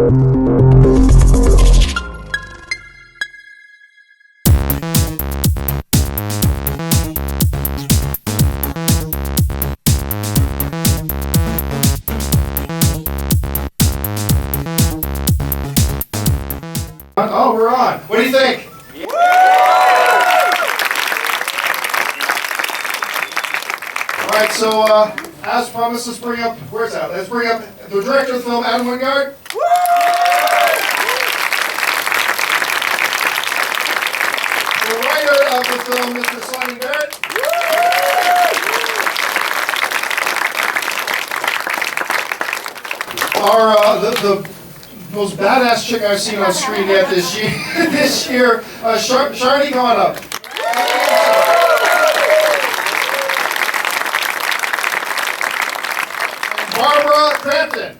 Oh, we're on. What do you think? All right, so as promised, let's bring up, where's that? Let's bring up the director of the film, Adam Wingard. The writer of the film, Mr. Simon Barrett. The most badass chick I've seen on screen yet this year, Sharni, come on up. And Barbara Crampton.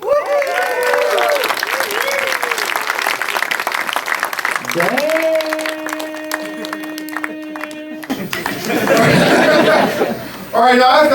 All right, now I've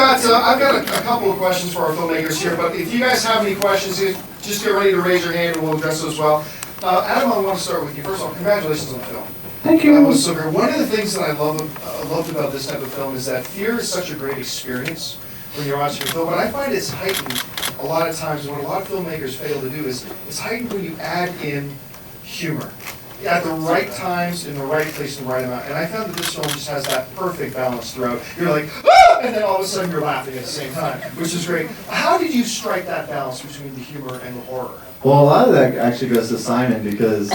got a couple of questions for our filmmakers here, but if you guys have any questions, just get ready to raise your hand and we'll address those as well. Adam, I want to start with you. First of all, congratulations on the film. Thank you. That was so great. One of the things that I loved about this type of film is that fear is such a great experience when you're watching a film, but I find it's heightened a lot of times. What a lot of filmmakers fail to do is it's heightened when you add in humor at the right times, in the right place, in the right amount. And I found that this film just has that perfect balance throughout. You're like, ah! And then all of a sudden you're laughing at the same time, which is great. How did you strike that balance between the humor and the horror? Well, a lot of that actually goes to Simon because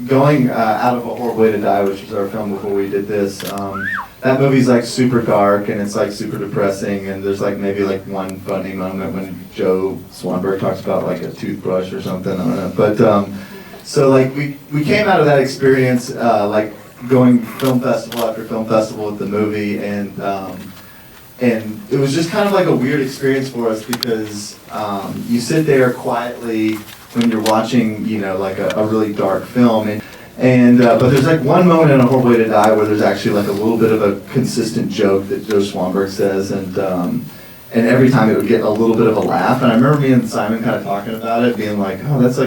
going Out of a Horrible Way to Die, which was our film before we did this, that movie's like super dark and it's like super depressing, and there's like maybe like one funny moment when Joe Swanberg talks about like a toothbrush or something, I don't know. But so like we came out of that experience like going film festival after film festival with the movie, and it was just kind of like a weird experience for us because you sit there quietly when you're watching, you know, like a really dark film, and but there's like one moment in A Horrible Way to Die where there's actually like a little bit of a consistent joke that Joe Swanberg says, and every time it would get a little bit of a laugh. And I remember me and Simon kind of talking about it, being like, oh, it's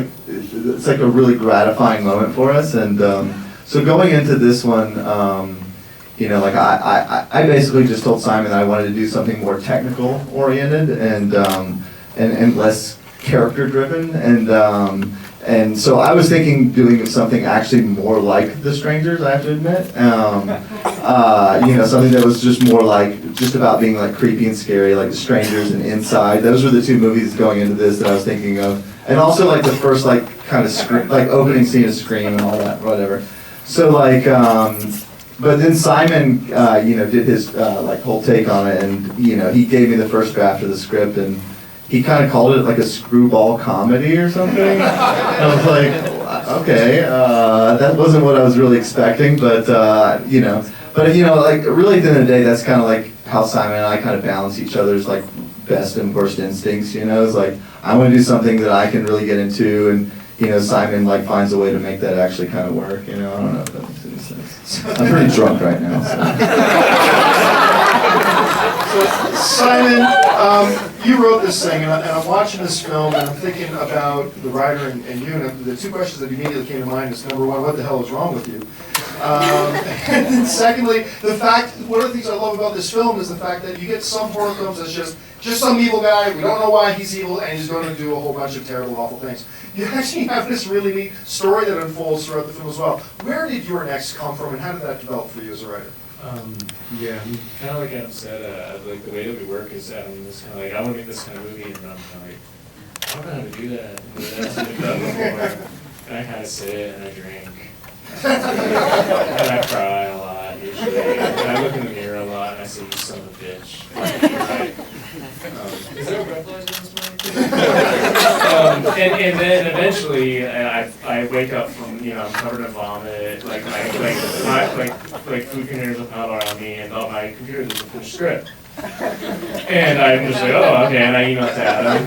like a really gratifying moment for us. And so going into this one, you know, like I basically just told Simon that I wanted to do something more technical oriented and less character driven, and so I was thinking doing something actually more like The Strangers, I have to admit. You know, something that was just more like, just about being like creepy and scary, like The Strangers and Inside. Those were the two movies going into this that I was thinking of. And also like the first like kind of like opening scene of Scream and all that, whatever. So like, but then Simon, you know, did his like whole take on it, and you know, he gave me the first draft of the script, and he kind of called it like a screwball comedy or something. And I was like, okay, that wasn't what I was really expecting, but you know, like really at the end of the day, that's kind of like how Simon and I kind of balance each other's like best and worst instincts. You know, it's like I want to do something that I can really get into, and you know, Simon like finds a way to make that actually kind of work. You know, I don't know if that makes any sense. I'm pretty drunk right now. So Simon, you wrote this thing, and I'm watching this film, and I'm thinking about the writer and you, and the two questions that immediately came to mind is, number one, what the hell is wrong with you? And then secondly, one of the things I love about this film is the fact that you get some horror films that's just some evil guy, we don't know why he's evil, and he's going to do a whole bunch of terrible, awful things. You actually have this really neat story that unfolds throughout the film as well. Where did your next come from, and how did that develop for you as a writer? Yeah, kind of like Adam said, like the way that we work is Adam is kind of like, I want to make this kind of movie, and I'm kind of like, I don't know how to do that. That's what I've done before. And I kind of sit and I drink, and I cry a lot usually, and I look in the mirror a lot, and I say, you son of a bitch. Right? Is there a breathalyzer in this morning? And then eventually I wake up from, you know, I'm covered in vomit, like food containers are piled around me, and on my computer there's a finished script. And I'm just like, oh, okay, and I email to Adam,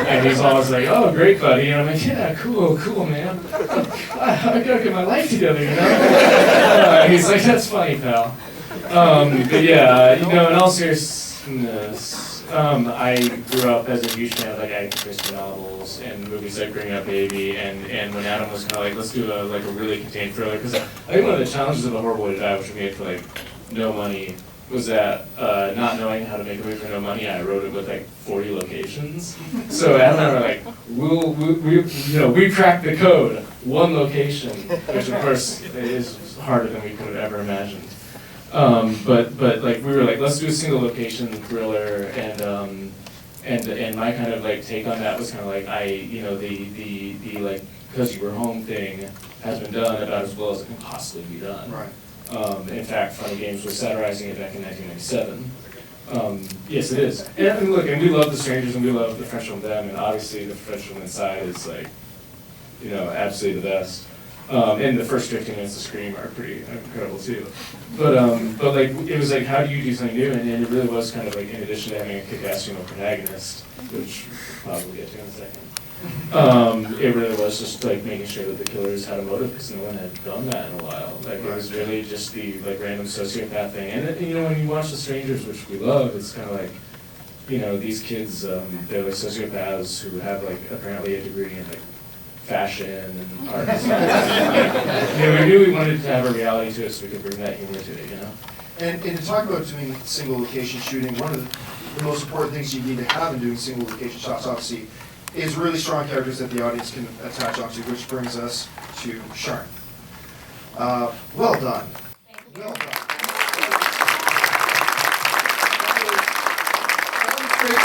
and he's always like, oh, great, buddy, and I'm like, yeah, cool, man. I gotta get my life together, you know? He's like, that's funny, pal. But yeah, you know, in all seriousness, I grew up as a huge fan of like Agatha Christie novels and movies like Bring Up Baby, and when Adam was kind of like, let's do a really contained thriller, because I think one of the challenges of A Horrible Way to Die, which we made for like no money, was that not knowing how to make a movie for no money, I wrote it with like 40 locations. So Adam and I were like, we cracked the code, one location, which of course is harder than we could have ever imagined. But like we were like, let's do a single location thriller, and my kind of like take on that was kind of like the like because you were home thing has been done about as well as it can possibly be done. Right. In fact, Funny Games was satirizing it back in 1997. Yes, it is. And look, and we love The Strangers and we love The French from Them, and obviously The French from Inside is like, absolutely the best. And the first 15 minutes of Scream are pretty incredible too. But like it was like, how do you do something new? And it really was kind of like, in addition to having a kick-ass female protagonist, which we'll probably get to in a second. It really was just like making sure that the killers had a motive, because no one had done that in a while. Like it was really just the like random sociopath thing. And when you watch The Strangers, which we love, it's kind of like, these kids, they're like sociopaths who have like apparently a degree in like fashion and art. We knew we wanted to have a reality to it, so we could bring that humor to it, And to talk about doing single location shooting, one of the most important things you need to have in doing single location shots, obviously, is really strong characters that the audience can attach onto, which brings us to Sharon. Well done. Well done.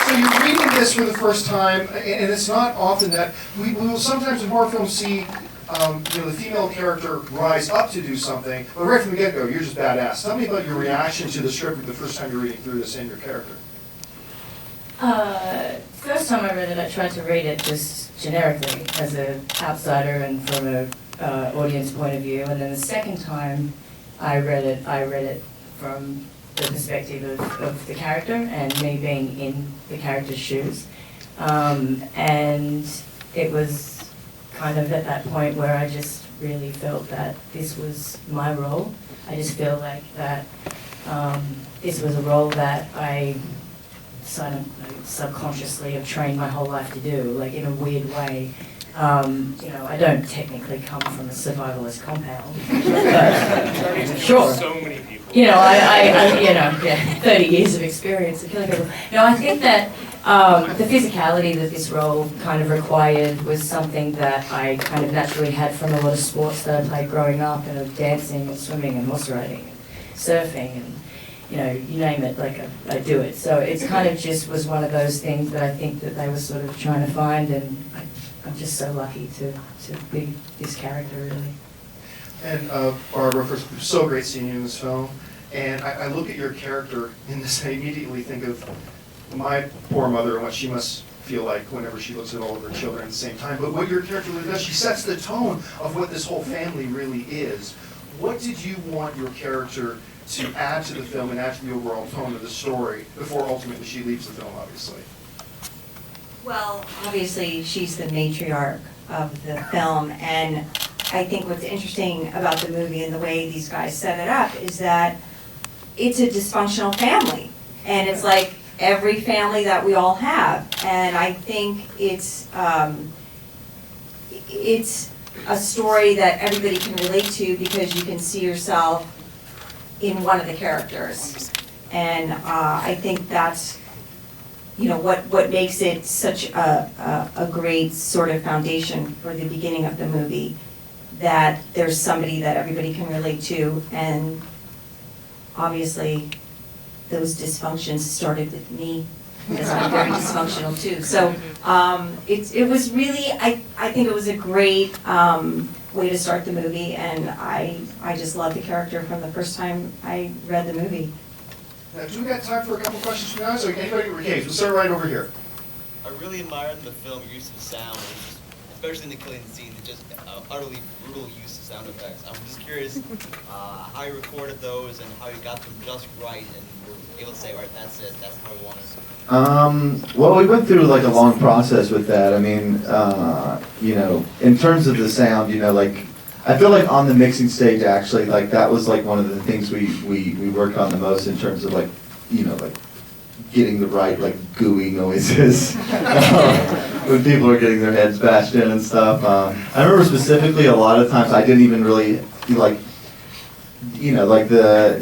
So you're reading this for the first time, and it's not often that we will sometimes in horror films see the female character rise up to do something, but right from the get-go, you're just badass. Tell me about your reaction to the script the first time you're reading through this and your character. First time I read it, I tried to read it just generically as an outsider and from an audience point of view, and then the second time I read it from the perspective of the character and me being in the character's shoes. And it was kind of at that point where I just really felt that this was my role. I just feel like that this was a role that I subconsciously have trained my whole life to do, like in a weird way. I don't technically come from a survivalist compound, but sure. So many people. I 30 years of experience of killing people. No, I think that the physicality that this role kind of required was something that I kind of naturally had from a lot of sports that I played growing up, and of dancing and swimming and horse riding and surfing and you name it, like I do it. So it's kind of just was one of those things that I think that they were sort of trying to find, and I'm just so lucky to be this character, really. And Barbara, first, so great seeing you in this film. And I look at your character in this, I immediately think of my poor mother and what she must feel like whenever she looks at all of her children at the same time. But what your character really does, she sets the tone of what this whole family really is. What did you want your character to add to the film and add to the overall tone of the story before ultimately she leaves the film, obviously? Well, obviously, she's the matriarch of the film, and I think what's interesting about the movie and the way these guys set it up is that it's a dysfunctional family, and it's like every family that we all have, and I think it's a story that everybody can relate to because you can see yourself in one of the characters, and I think that's what makes it such a great sort of foundation for the beginning of the movie, that there's somebody that everybody can relate to, and obviously those dysfunctions started with me, because I'm very dysfunctional too. So it was really, I think it was a great way to start the movie, and I just loved the character from the first time I read the movie. Now, do we got time for a couple questions from you guys? Anybody? Okay, we'll start right over here. I really admired the film use of sound, especially in the killing scene, just utterly brutal use of sound effects. I'm just curious how you recorded those and how you got them just right and were able to say, all right, that's it, that's how we want it. Well, we went through like a long process with that. I mean, in terms of the sound, I feel like on the mixing stage, actually, like that was like one of the things we worked on the most in terms of like getting the right like gooey noises when people are getting their heads bashed in and stuff. I remember specifically a lot of times I didn't even really like, like the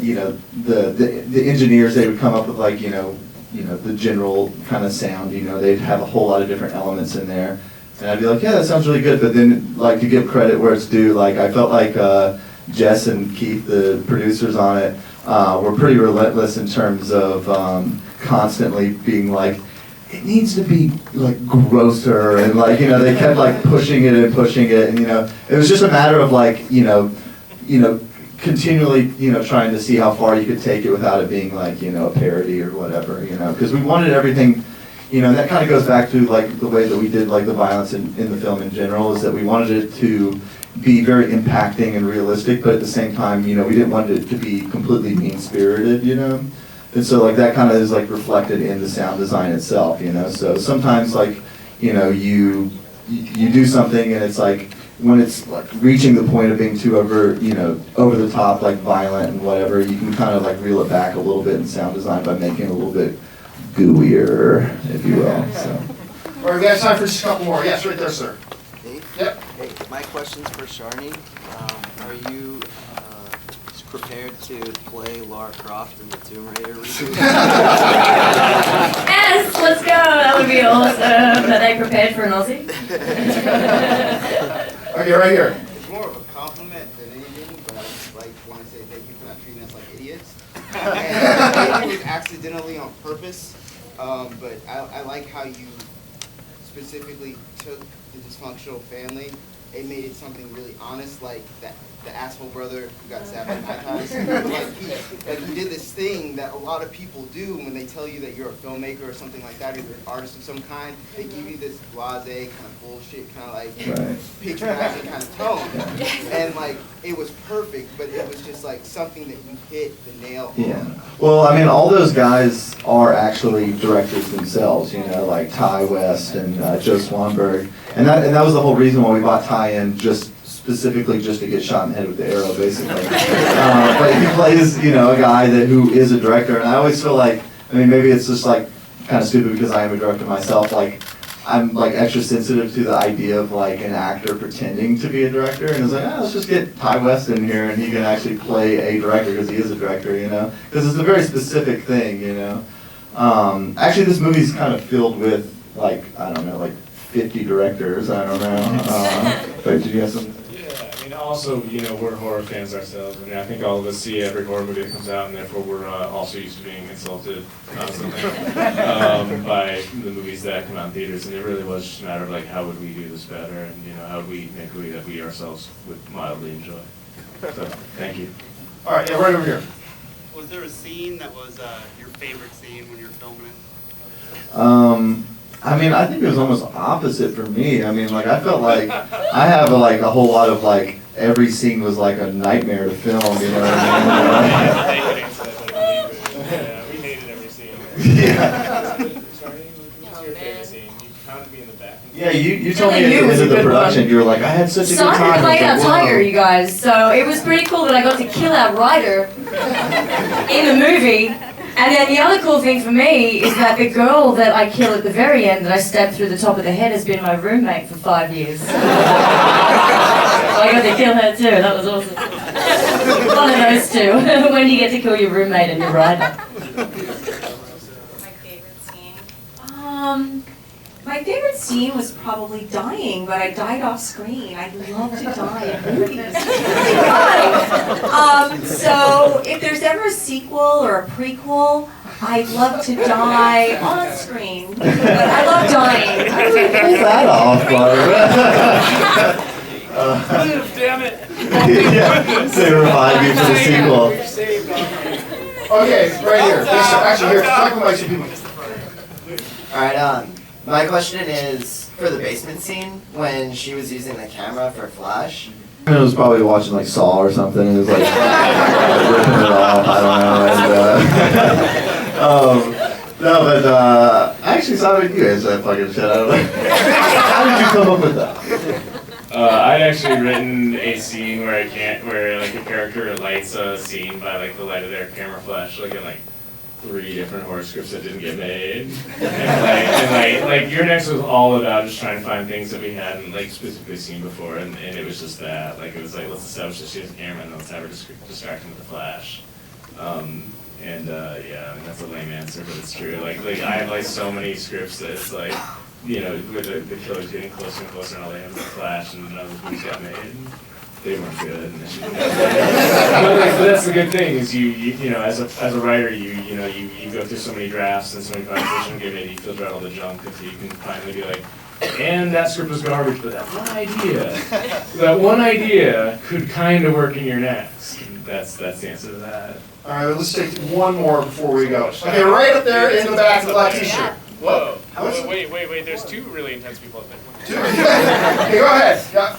engineers, they would come up with like, the general kind of sound, they'd have a whole lot of different elements in there. And I'd be like, yeah, that sounds really good. But then, like, to give credit where it's due, like, I felt like Jess and Keith, the producers on it, were pretty relentless in terms of constantly being like, it needs to be, like, grosser. And, like, they kept, like, pushing it. And, it was just a matter of, like, continually, trying to see how far you could take it without it being, like, a parody or whatever, because we wanted everything. And that kind of goes back to like the way that we did like the violence in the film in general, is that we wanted it to be very impacting and realistic, but at the same time, we didn't want it to be completely mean-spirited, And so like that kind of is like reflected in the sound design itself, So sometimes like, you do something and it's like, when it's like reaching the point of being too over the top, like violent and whatever, you can kind of like reel it back a little bit in sound design by making it a little bit gooier, if you will. So. All right, we have time for just a couple more. Yes, right there, sir. Hey. Yep. Hey, my question's for Sharni. Are you prepared to play Lara Croft in the Tomb Raider reboot? Yes, let's go. That would be awesome. Are they prepared for an Aussie? Okay, right here. It's more of a compliment than anything, but I just want to say thank you for not treating us like idiots. And maybe it was accidentally on purpose, but I like how you specifically took the dysfunctional family and made it something really honest, like that the asshole brother who got stabbed by 9 times. Like he did this thing that a lot of people do when they tell you that you're a filmmaker or something like that, or you're an artist of some kind. They give you this blasé kind of bullshit, kind of like patronizing kind of tone, and like it was perfect, but it was just like something that you hit the nail on. Yeah. Well, I mean, all those guys are actually directors themselves, like Ty West and Joe Swanberg, and that was the whole reason why we bought Ty in, specifically just to get shot in the head with the arrow, basically. But he plays, a guy who is a director, and I always feel like, maybe it's just like kind of stupid because I am a director myself. Like, I'm like extra sensitive to the idea of like an actor pretending to be a director, and it's like, let's just get Ty West in here, and he can actually play a director because he is a director, because it's a very specific thing, Actually, this movie's kind of filled with like, I don't know, like 50 directors. I don't know. But did you have some? Also, we're horror fans ourselves, and I think all of us see every horror movie that comes out, and therefore we're also used to being insulted constantly by the movies that come out in theaters. And it really was just a matter of like, how would we do this better, and how would we make a movie that we ourselves would mildly enjoy. So, thank you. All right, yeah, right over here. Was there a scene that was your favorite scene when you were filming it? I think it was almost opposite for me. Like I felt like I have a whole lot of like every scene was like a nightmare to film. You know what I mean? Yeah, we hated every scene. Yeah. What's your favorite scene? You found me in the back. Yeah, you told me at the end of the production, you were like, I had such a good time. Simon played I our was like, tiger, "Whoa." you guys, so it was pretty cool that I got to kill our writer in the movie. And then the other cool thing for me is that the girl that I kill at the very end, that I stab through the top of the head, has been my roommate for 5 years. So I got to kill her too. That was awesome. One of those two. When do you get to kill your roommate and your rider? My favorite scene? My favorite scene was probably dying, but I died off screen. I love to die in movies. It's really fun. So if there's ever a sequel or a prequel, I'd love to die on screen. But I love dying. Pull that off, Barbara. Damn it! Yeah, say revive you for the sequel. Okay, right here. Yes, sir. Actually, here, talk about some people. All right, my question is for the basement scene when she was using the camera for flash. I was probably watching like Saw or something. And it was like ripping it off. I don't know. And, no, but actually, how did you answer that fucking shit? I don't know. How did you come up with that? I'd actually written a scene where like a character lights a scene by like the light of their camera flash, like and like 3 different horror scripts that didn't get made. And Your Next was all about just trying to find things that we hadn't like specifically seen before, and it was just that. Like it was like, let's establish that she has a camera and let's have her distract him with the flash. Yeah, I mean, that's a lame answer, but it's true. Like I have like so many scripts that it's like, you know, with the killer's getting closer and closer and all they have is the flash and none of the movies got made. And they weren't good. And but that's the good thing is you know, as a writer, you know, you go through so many drafts and so many conversations and get made, you filter out all the junk until you can finally be like, and that script was garbage, but that one idea could kind of work in your next. And that's the answer to that. All right, let's take one more before we go. Okay, right up there in the back of the black t-shirt. Whoa. Wait, there's 2 really intense people up there. Okay, go ahead. Yeah.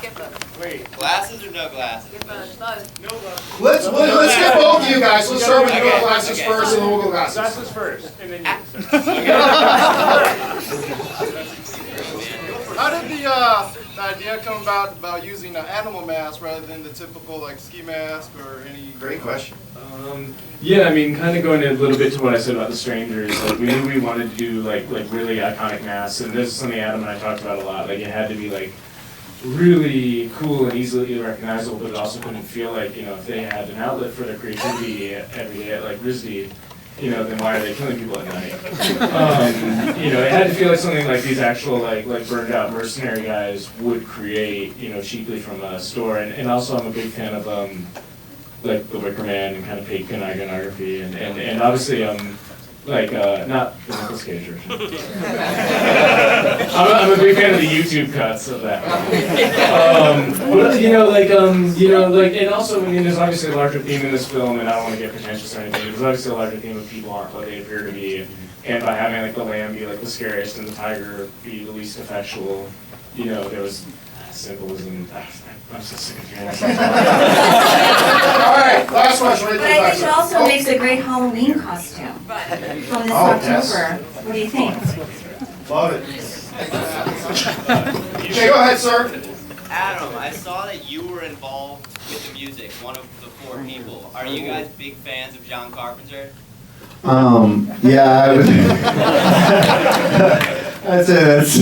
Wait. Glasses or no glasses? No glasses. Let's get both of you guys. Let's start with you go glasses first, and then we'll go glasses. Glasses first, and then you. How did the idea come about using an animal mask rather than the typical like ski mask or any? Great question. Yeah, I mean, kind of going a little bit to what I said about The Strangers. Like, we knew we wanted to do like really iconic masks, and this is something Adam and I talked about a lot. Like, it had to be like really cool and easily recognizable, but it also couldn't feel like, you know, if they had an outlet for their creativity every day, like RISD, you know, then why are they killing people at night? You know, it had to feel like something like these actual like burned out mercenary guys would create, you know, cheaply from a store. And also I'm a big fan of like The Wicker Man and kind of pagan iconography and obviously not the Nicolas Cage version. I'm a big fan of the YouTube cuts of that. But and also, I mean, there's obviously a larger theme in this film, and I don't want to get pretentious or anything. There's obviously a larger theme of people aren't what they appear to be, and by having like the lamb be like the scariest and the tiger be the least effectual, you know, there was symbolism. I'm so sick of hearing this. All right, last question. But I think it also makes a great Halloween costume from this October. Yes. What do you think? Love it. Okay, go ahead, sir. Adam, I saw that you were involved with the music, one of the 4 people. Are you guys big fans of John Carpenter? Yeah, I would. I'd say that's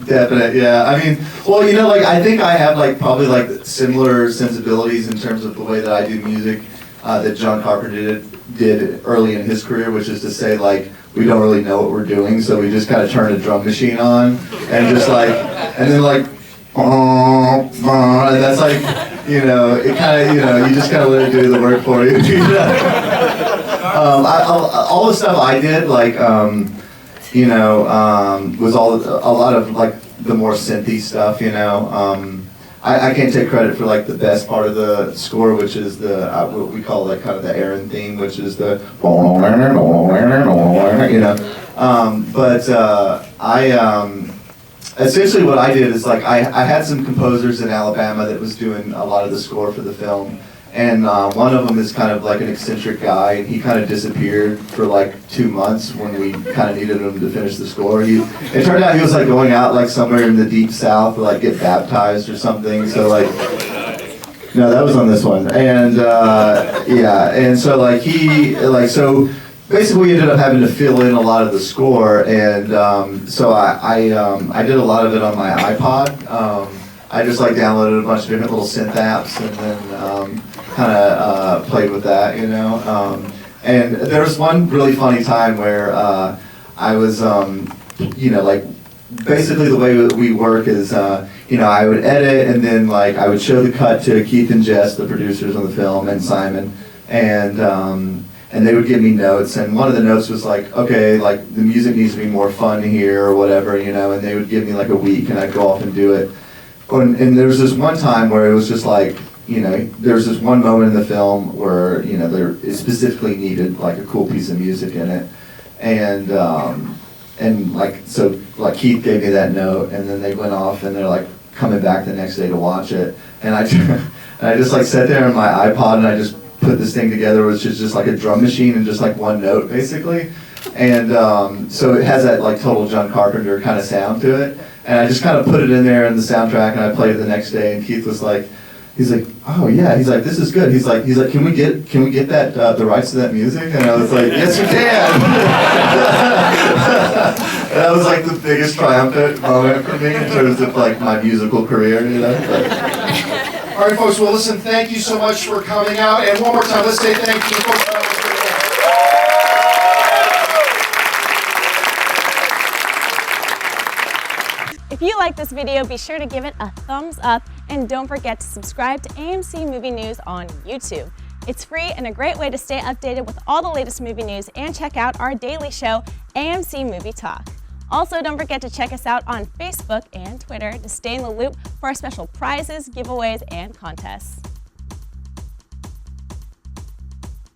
definite, yeah. I mean, well, you know, like, I think I have, like, probably, like, similar sensibilities in terms of the way that I do music that John Carpenter did early in his career, which is to say, like, we don't really know what we're doing, so we just kind of turn a drum machine on, and just, like, and then, like, and that's, like, you know, it kind of, you know, you just kind of let it do the work for you, you know? All the stuff I did, like, was a lot of like the more synthy stuff, you know. I can't take credit for like the best part of the score, which is the what we call like kind of the Aaron theme, which is the you know. Essentially what I did is like I had some composers in Alabama that was doing a lot of the score for the film. And one of them is kind of like an eccentric guy, and he kind of disappeared for like 2 months when we kind of needed him to finish the score. It turned out he was like going out like somewhere in the deep south to like get baptized or something. So like, no, that was on this one. And yeah, and so like so basically we ended up having to fill in a lot of the score, and so I did a lot of it on my iPod. I just like downloaded a bunch of different little synth apps and then kind of played with that, you know. And there was one really funny time where I was, you know, like basically the way we work is, you know, I would edit and then like I would show the cut to Keith and Jess, the producers on the film, and Simon, and they would give me notes. And one of the notes was like, okay, like the music needs to be more fun here or whatever, you know. And they would give me like a week, and I'd go off and do it. And there was this one time where it was just like, you know, there's this one moment in the film where, you know, there specifically needed like a cool piece of music in it. And like, so like Keith gave me that note, and then they went off and they're like coming back the next day to watch it. And I just like sat there on my iPod and I just put this thing together, which is just like a drum machine and just like one note basically. And so it has that like total John Carpenter kind of sound to it. And I just kind of put it in there in the soundtrack, and I played it the next day, and Keith was like, He's like, oh yeah. He's like, this is good. He's like, can we get that the rights to that music? And I was like, yes, you can. And that was like the biggest triumphant moment for me in terms of like my musical career, you know. All right, folks, well, listen, thank you so much for coming out. And one more time, let's say thank you to the folks. If you like this video, be sure to give it a thumbs up and don't forget to subscribe to AMC Movie News on YouTube. It's free and a great way to stay updated with all the latest movie news and check out our daily show, AMC Movie Talk. Also, don't forget to check us out on Facebook and Twitter to stay in the loop for our special prizes, giveaways, and contests.